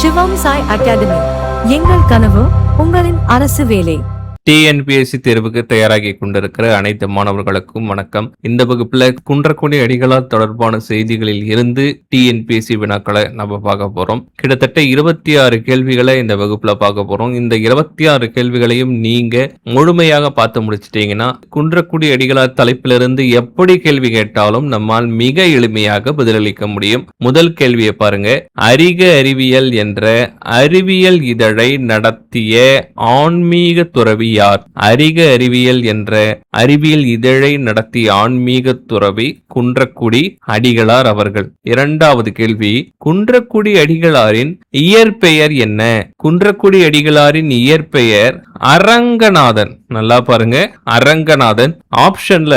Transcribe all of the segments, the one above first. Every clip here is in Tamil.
சிவம் சாய் அகாடமி. எங்கள் கனவு உங்களின் அரசு வேலை. டிஎன்பிஎஸ்சி தேர்வுக்கு தயாராகி கொண்டிருக்கிற அனைத்து மாணவர்களுக்கும் வணக்கம். இந்த வகுப்புல குன்றக்குடி அடிகளார் தொடர்பான செய்திகளில் இருந்து டிஎன்பிஎஸ்சி வினாக்களை நம்ம பார்க்க போறோம். கிட்டத்தட்ட 26 கேள்விகளை இந்த வகுப்புல பார்க்க போறோம். இந்த 26 கேள்விகளையும் நீங்க முழுமையாக பார்த்து முடிச்சிட்டீங்கன்னா குன்றக்குடி அடிகளார் தலைப்பிலிருந்து எப்படி கேள்வி கேட்டாலும் நம்மால் மிக எளிமையாக பதிலளிக்க முடியும். முதல் கேள்வியை பாருங்க. அறிக அறிவியல் என்ற அறிவியல் இதழை நடத்திய ஆன்மீக துறவி யார்? அறிக அறிவியல் என்ற அறிவியல் இதழை நடத்திய ஆன்மீக துறவி குன்றக்குடி அடிகளார் அவர்கள். இரண்டாவது கேள்வி, குன்றக்குடி அடிகளாரின் இயற்பெயர் என்ன? குன்றக்குடி அடிகளாரின் இயற்பெயர் அரங்கநாதன். நல்லா பாருங்க, அரங்கநாதன். ஆப்ஷன்ல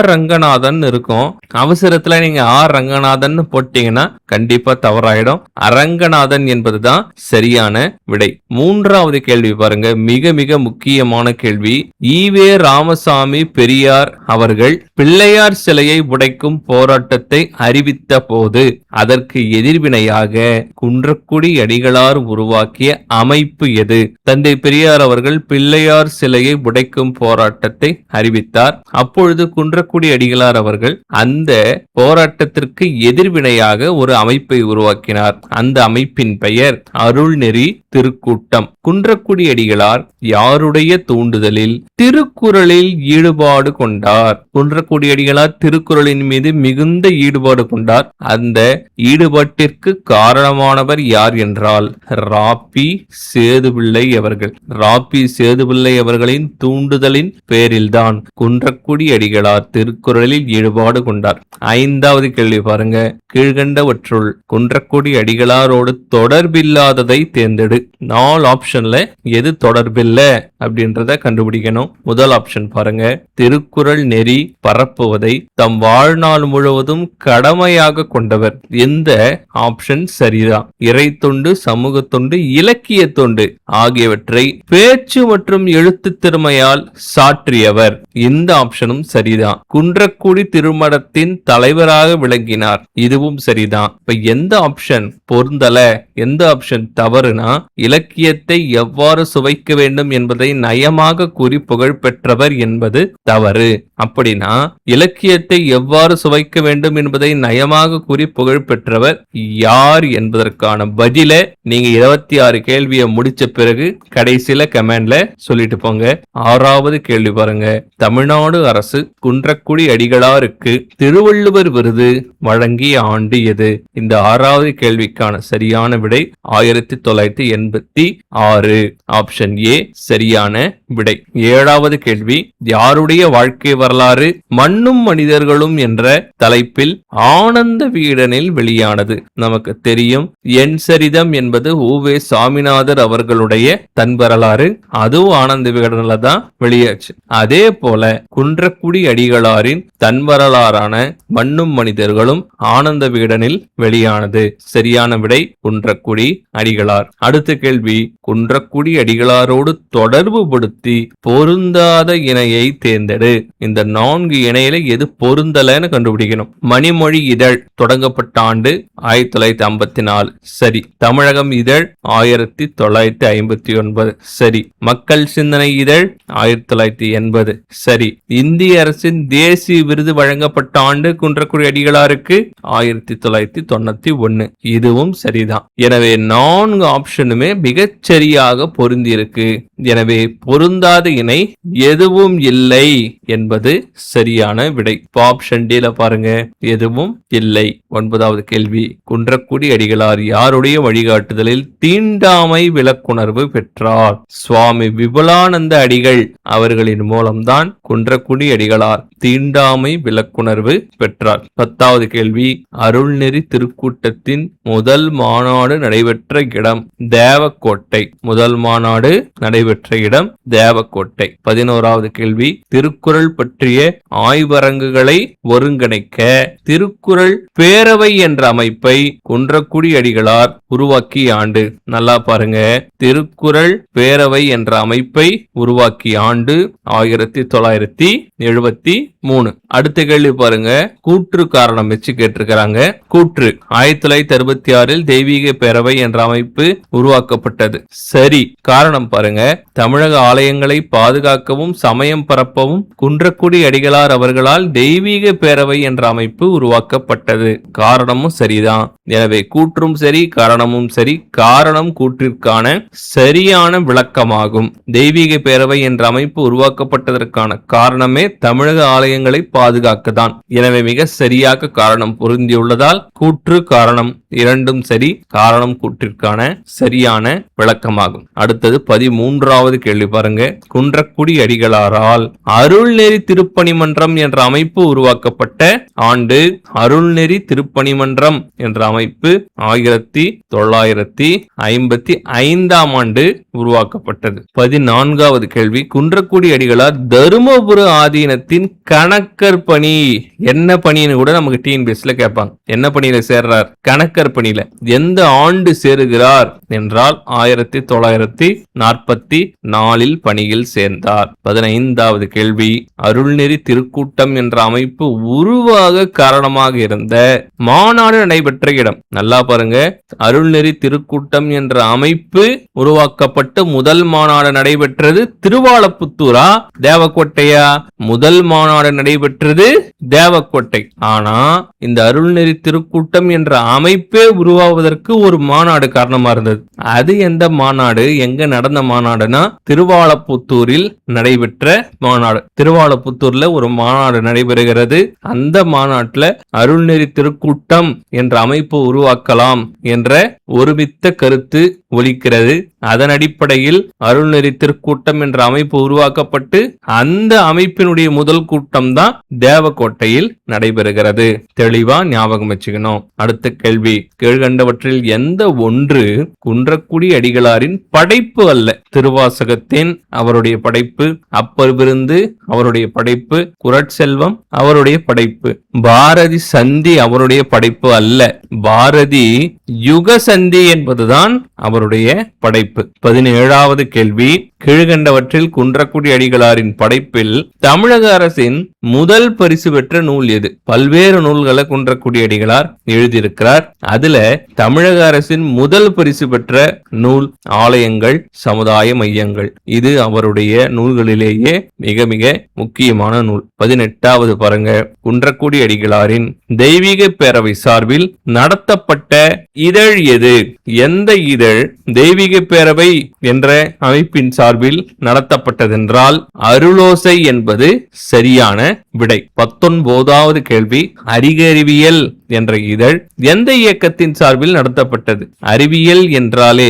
ரங்கநாதன் இருக்கும். அவசரத்துல நீங்க ரங்கநாதன் போட்டீங்கன்னா கண்டிப்பா தவறாயிடும். அரங்கநாதன் என்பதுதான் சரியான விடை. மூன்றாவது கேள்வி பாருங்க, மிக மிக முக்கியமான கேள்வி. ஈவே ராமசாமி பெரியார் அவர்கள் பிள்ளையார் சிலையை உடைக்கும் போராட்டத்தை அறிவித்த போது அதற்கு எதிர்வினையாக குன்றக்குடி அடிகளார் உருவாக்கிய அமைப்பு எது? தந்தை பெரியார் அவர்கள் பிள்ளையார் சிலையை உடைக்கும் போராட்டத்தை அறிவித்தார். அப்பொழுது குன்றக்குடி அடிகளார் அவர்கள் அந்த போராட்டத்திற்கு எதிர்வினையாக ஒரு அமைப்பை உருவாக்கினார். அந்த அமைப்பின் பெயர் அருள்நெறி திருக்கூட்டம். குன்றக்குடி அடிகளார் யாருடைய தூண்டுதலில் திருக்குறளில் ஈடுபாடு கொண்டார்? குன்றக்குடி அடிகளார் திருக்குறளின் மீது மிகுந்த ஈடுபாடு கொண்டார். அந்த ஈடுபாட்டிற்கு காரணமானவர் யார் என்றால் ராப்பி சேதுபிள்ளை அவர்கள். ராப்பி சேதுபிள்ளை அவர்களின் தூண்டுதலின் பேரில்தான் குன்றக்குடி அடிகளார் திருக்குறளில் ஈடுபாடு கொண்டார். ஐந்தாவது கேள்வி பாருங்க. கீழ்கண்டவற்றுள் குன்றக்குடி அடிகளாரோடு தொடர்பில்லாததை தேர்ந்தெடு. 4 ஆப்ஷன்ல எது தொடர்பில்ல அப்படின்றத கண்டுபிடிக்கணும். முதல் ஆப்ஷன் பாருங்க. திருக்குறள் நெறி பரப்புவதை தம் வாழ்நாள் முழுவதும் கடமையாக கொண்டவர். எந்த ஆப்ஷன் சரிதான்? இறை தொண்டு, சமூக தொண்டு, இலக்கிய தொண்டு ஆகியவற்றை பேச்சு மற்றும் எழுத்து திறமையால் சாற்றியவர். இந்த ஆப்ஷனும் சரிதான். குன்றக்குடி திருமடத்தின் தலைவராக விளங்கினார். இதுவும் சரிதான். இப்ப எந்த ஆப்ஷன் பொருந்தல, எந்த ஆப்ஷன் தவறுனா இலக்கியத்தை எவ்வாறு சுவைக்க வேண்டும் என்பதை நயமாக கூறி புகழ் பெற்றவர் என்பது தவறு. அப்படின்னா இலக்கியத்தை எவ்வாறு சுவைக்க வேண்டும் என்பதை நயமாக கூறி புகழ் பெற்றவர் யார் என்பதற்கான பதில நீங்க 26 கேள்வியை முடிச்ச பிறகு கடைசியில கமெண்ட்ல சொல்லிட்டு போங்க. 6வது கேள்வி பாருங்க. தமிழ்நாடு அரசு குன்றக்குடி அடிகளாருக்கு திருவள்ளுவர் விருது வழங்கிய ஆண்டு எது? இந்த 6வது கேள்விக்கான சரியான விடை 1986. ஆப்ஷன் ஏ சரியான விடை. 7வது கேள்வி. யாருடைய வாழ்க்கை வரலாறு மண்ணும் மனிதர்களும் என்ற தலைப்பில் ஆனந்த வீடனில் வெளியானது? நமக்கு தெரியும், என் சரிதம் என்பது ஊவே சாமிநாதர் அவர்களுடைய தன் வரலாறு. அதுவும் ஆனந்த விகடனில் தான் வெளியாச்சு. அதே போல குன்றக்குடி அடிகளாரின் தன் வரலாறான மண்ணும் மனிதர்களும் ஆனந்த விகடனில் வெளியானது. சரியான விடை குன்றக்குடி அடிகளார். அடுத்த கேள்வி. குன்றக்குடி அடிகளாரோடு தொடர்பு படுத்தி பொருந்தாத இணையை தேர்ந்தெடு. இந்த 4 இணையில எது பொருந்தலன்னு கண்டுபிடிக்கணும். மணிமொழி இதழ் தொடங்கப்பட்ட ஆண்டு 1954. சரி. தமிழகம் இதழ் 1959. சரி. மக்கள் சிந்தனை இதழ் 1980. சரி. இந்திய அரசின் தேசிய விருது வழங்கப்பட்ட ஆண்டு குன்றக்குடி அடிகளாருக்கு 1991. இதுவும் சரிதான். எனவே 4 ஆப்ஷனுமே மிகச் சரியாக பொருந்தி இருக்கு. எனவே பொருந்தாத இணை எதுவும் இல்லை என்பது சரியான விடை. ஆப்ஷன் டி பாருங்க, எதுவும் இல்லை. 9வது கேள்வி. குன்றக்குடி அடிகளார் யாருடைய வழிகாட்டுதலில் தீண்டாமை விளக்குணர்வு பெற்றார்? சுவாமி விபுலானந்த அடிகள் அவர்களின் மூலம்தான் குன்றக்குடி அடிகளார் தீண்டாமை விளக்குணர்வு பெற்றார். 10வது கேள்வி. அருள்நெறி திருக்கூட்டத்தின் முதல் மாநாடு நடைபெற்ற இடம் தேவக்கோட்டை. முதல் மாநாடு நடைபெற்ற இடம் தேவக்கோட்டை. 11வது கேள்வி. திருக்குறள் பற்றிய ஆய்வரங்குகளை ஒருங்கிணைக்க திருக்குறள் பேரவை என்ற அமைப்பை குன்றக்குடி அடிகளார் உருவாக்கிய ஆண்டு? நல்லா பாருங்க, திருக்குறள் பேரவை என்ற அமைப்பை உருவாக்கிய ஆண்டு 1973. அடுத்த கேள்வி பாருங்க, கூற்று காரணம் வச்சு கேட்டிருக்கிறாங்க. கூற்று 1966 தெய்வீக பேரவை என்ற அமைப்பு உருவாக்கப்பட்டது. சரி. காரணம் பாருங்க, தமிழக ஆலயங்களை பாதுகாக்கவும் சமயம் பரப்பவும் குன்றக்குடி அடிகளார் அவர்களால் தெய்வீக பேரவை என்ற அமைப்பு உருவாக்கப்பட்டது. காரணமும் சரிதான். எனவே கூற்றும் சரி, காரணமும் சரி. காரணம் கூற்றிற்கான சரியான விளக்கமாகும். தெய்வீக பேரவை என்ற அமைப்பு உருவாக்கப்பட்டதற்கான காரணமே தமிழக ஆலயங்களை பாதுகாக்கத்தான். எனவே மிக சரியாக காரணம் பொருந்தியுள்ளதால் கூற்று காரணம் இரண்டும் சரி. காரணம் கூற்றிற்கான சரியான விளக்கமாகும். அடுத்தது 13வது கேள்வி பாருங்க. குன்றக்குடி அடிகளாரால் அருள்நெறி திருப்பணி மன்றம் என்ற அமைப்பு உருவாக்கப்பட்ட ஆண்டு. அருள்நெறி திருப்பணி மன்றம் என்ற அமைப்பு 1955 ஆண்டு உருவாக்கப்பட்டது. 14வது கேள்வி. குன்றக்குடி அடிகளார் தருமபுர ஆதீனத்தின் கணக்கர் பணி என்ன பணின்னு கூட நமக்கு டிஎன்பிஎஸ்ல கேட்பாங்க. என்ன பணியில சேர்றார்? கணக்கர் பணியில. எந்த ஆண்டு சேருகிறார் என்றால் 1944 பணியில் சேர்ந்தார். 15வது கேள்வி. அருள்நெறி திருக்கூட்டம் என்ற அமைப்பு உருவாக காரணமாக இருந்த மாநாடு நடைபெற்ற இடம். நல்லா பாருங்க, அருள்நெறி திருக்கூட்டம் என்ற அமைப்பு உருவாக்கப்பட்டு முதல் மாநாடு நடைபெற்றது திருவாலப்புத்தூரா தேவக்கோட்டையா? முதல் மாநாடு நடைபெற்றது தேவக்கோட்டை. ஆனா இந்த அருள்நெறி திருக்கூட்டம் என்ற அமைப்பே உருவாவதற்கு ஒரு மாநாடு காரணமா இருந்தது. அது எந்த மாநாடு, எங்க நடந்த மாநாடுனா திருவாலப்புத்தூரில் நடைபெற்ற மாநாடு. திருவாலப்புத்தூர்ல ஒரு மாநாடு நடைபெறுகிறது. அந்த மாநாட்டுல அருள்நெறி திருக்கூட்டம் என்ற அமைப்பு உருவாக்கலாம் என்ற ஒருமித்த கருத்து ஒலிக்கிறது. அதன் அடிப்படையில் அருள்நெறி திருக்கூட்டம் என்ற அமைப்பு உருவாக்கப்பட்டு அந்த அமைப்பினுடைய முதல் கூட்டம் தான் தேவக்கோட்டையில் நடைபெறுகிறது. தெளிவா ஞாபகம் வச்சுக்கணும். அடுத்த கேள்வி. கீழ்கண்டவற்றில் எந்த ஒன்று குன்றக்குடி அடிகளாரின் படைப்பு அல்ல? திருவாசகத்தின் அவருடைய படைப்பு, அப்பர்விருந்து அவருடைய படைப்பு, குறட்செல்வம் அவருடைய படைப்பு. பாரதி சந்தி அவருடைய படைப்பு அல்ல. பாரதி யுக சந்தி என்பதுதான் அவருடைய படைப்பு. 17வது கேள்வி. கீழ்கண்டவற்றில் குன்றக்குடி அடிகளாரின் படைப்பில் தமிழக அரசின் முதல் பரிசு பெற்ற நூல் எது? பல்வேறு நூல்களை குன்றக்குடி அடிகளார் எழுதியிருக்கிறார். அதுல தமிழக அரசின் முதல் பரிசு பெற்ற நூல் ஆலயங்கள் சமுதாய மையங்கள். இது அவருடைய நூல்களிலேயே மிக மிக முக்கியமான நூல். 18வது பாருங்க. குன்றக்குடி அடிகளாரின் தெய்வீக பேரவை சார்பில் நடத்தப்பட்ட இதழ் எது? எந்த இதழ் தெய்வீக பேரவை என்ற அமைப்பின் சார்பில் நடத்தப்பட்டதென்றால் அருளோசை என்பது சரியான விடை. 19வது கேள்வி. அறிவியல் என்ற இதழ் எந்த இயக்கத்தின் சார்பில் நடத்தப்பட்டது? அறிவியல் என்றாலே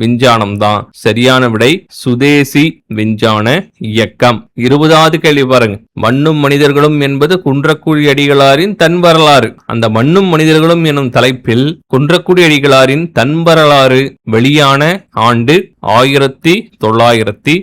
விஞ்ஞானம் தான். சரியான விடை சுதேசி விஞ்ஞான இயக்கம். 20வது கேள்வி பாருங்க. மண்ணும் மனிதர்களும் என்பது குன்றக்குடி அடிகளாரின் தன் வரலாறு. அந்த மண்ணும் மனிதர்களும் எனும் தலைப்பில் குன்றக்குடி அடிகளாரின் தன் வரலாறு வெளியான ஆண்டு 1992.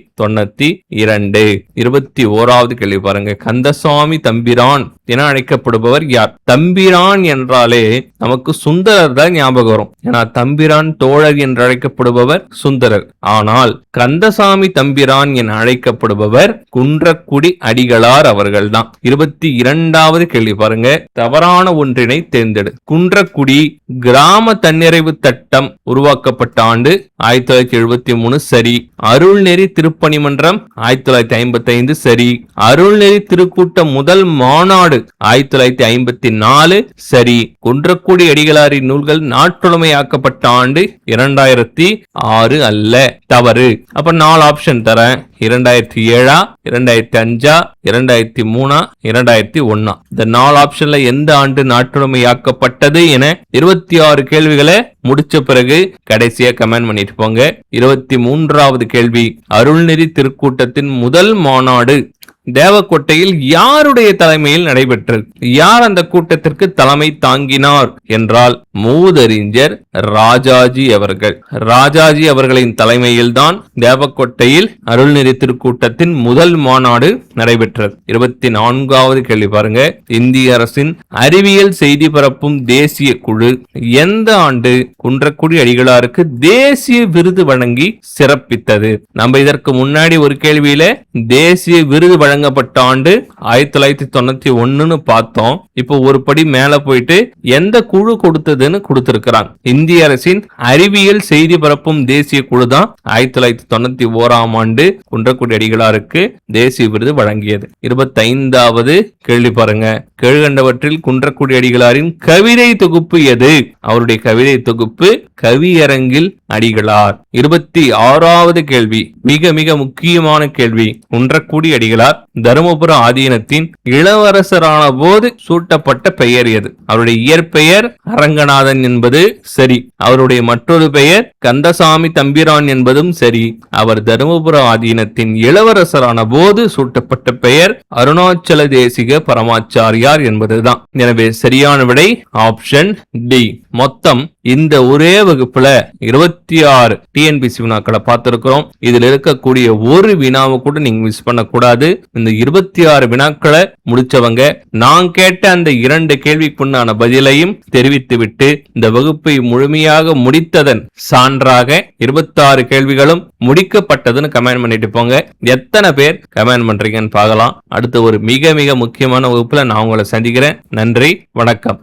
21வது கேள்வி பாருங்க. கந்தசாமி தம்பிரான் என அழைக்கப்படுபவர் யார்? தம்பிரான் என்றாலே நமக்கு சுந்தரர் தான் ஞாபகம் வரும். ஏன்னா தம்பிரான் தோழர் என்று அழைக்கப்படுபவர் சுந்தரர். ஆனால் கந்தசாமி தம்பிரான் என அழைக்கப்படுபவர் குன்றக்குடி அடிகளார் அவர்கள் தான். 22வது கேள்வி பாருங்க. தவறான ஒன்றினை தேர்ந்தெடு. குன்றக்குடி கிராம தன்னிறைவு திட்டம் உருவாக்கப்பட்ட ஆண்டு 1973 சரி. அருள்நெறி திருப்பணி மன்றம் 1955 சரி. அருள்நெறி திருக்கூட்ட முதல் மாநாடு 1954 சரி. குன்றக்குடி அடிகளாரின் நூல்கள் நாட்டுடைமையாக்கப்பட்ட ஆண்டு 2006 அல்ல. தவறு. அப்ப 4 ஆப்ஷன் தரேன். 2007, 2005, 2003, 2001. இந்த 4 ஆப்ஷன்ல எந்த ஆண்டு நாட்டுடைமையாக்கப்பட்டது என 26 கேள்விகளை முடிச்ச பிறகு கடைசியா கமெண்ட் பண்ணிட்டு போங்க. 23வது கேள்வி. அருள்நெறி திருக்கூட்டத்தின் முதல் மாநாடு தேவக்கோட்டையில் யாருடைய தலைமையில் நடைபெற்றது? யார் அந்த கூட்டத்திற்கு தலைமை தாங்கினார் என்றால் மூதறிஞர் ராஜாஜி அவர்கள். ராஜாஜி அவர்களின் தலைமையில் தான் தேவக்கோட்டையில் அருள்நெறி திருக்கூட்டத்தின் முதல் மாநாடு நடைபெற்றது. 24வது கேள்வி பாருங்க. இந்திய அரசின் அறிவியல் செய்தி பரப்பும் தேசிய குழு எந்த ஆண்டு குன்றக்குடி அடிகளாருக்கு தேசிய விருது வழங்கி சிறப்பித்தது? நம்ம இதற்கு முன்னாடி ஒரு கேள்வியில தேசிய விருது வழங்கப்பட்ட ஆண்டு 1991 பார்த்தோம். இப்போ ஒரு படி மேல போயிட்டு எந்த குழு கொடுத்ததுன்னு கொடுத்திருக்கிறாங்க. இந்திய அரசின் அறிவியல் செய்தி பரப்பும் தேசிய குழு தான் 1991 ஆண்டு குன்றக்குடி அடிகளாருக்கு தேசிய விருது வழங்கியது. 25வது கேள்வி பாருங்க. கீழ்கண்டவற்றில் குன்றக்குடி அடிகளாரின் கவிதை தொகுப்பு எது? அவருடைய கவிதை தொகுப்பு கவியரங்கில் அடிகளார். 26வது கேள்வி மிக மிக முக்கியமான கேள்வி. குன்றக்குடி அடிகளார் தருமபுர ஆதீனத்தின் இளவரசரான போது சூட்டப்பட்ட பெயர் எது? அவருடைய இயற்பெயர் அரங்கநாதன் என்பது சரி. அவருடைய மற்றொரு பெயர் கந்தசாமி தம்பிரான் என்பதும் சரி. அவர் தருமபுர ஆதீனத்தின் இளவரசரான போது சூட்டப்பட்ட பெயர் அருணாச்சல தேசிக பரமாச்சாரியார் என்பதுதான். எனவே சரியான விடை ஆப்ஷன் டி. மொத்தம் இந்த ஒரே வகுப்புல 26 டிஎன்பிசி வினாக்களை பார்த்திருக்கிறோம். இதுல இருக்கக்கூடிய ஒரு வினாவை கூட நீங்க மிஸ் பண்ணக்கூடாது. இந்த 26 வினாக்களை முடிச்சவங்க நான் கேட்ட அந்த 2 கேள்விக்குண்டான பதிலையும் தெரிவித்துவிட்டு இந்த வகுப்பை முழுமையாக முடித்ததன் சான்றாக 26 கேள்விகளும் முடிக்கப்பட்டதுன்னு கமெண்ட் பண்ணிட்டு போங்க. எத்தனை பேர் கமெண்ட் பண்றீங்கன்னு பார்க்கலாம். அடுத்த ஒரு மிக மிக முக்கியமான வகுப்புல நான் உங்களை சந்திக்கிறேன். நன்றி, வணக்கம்.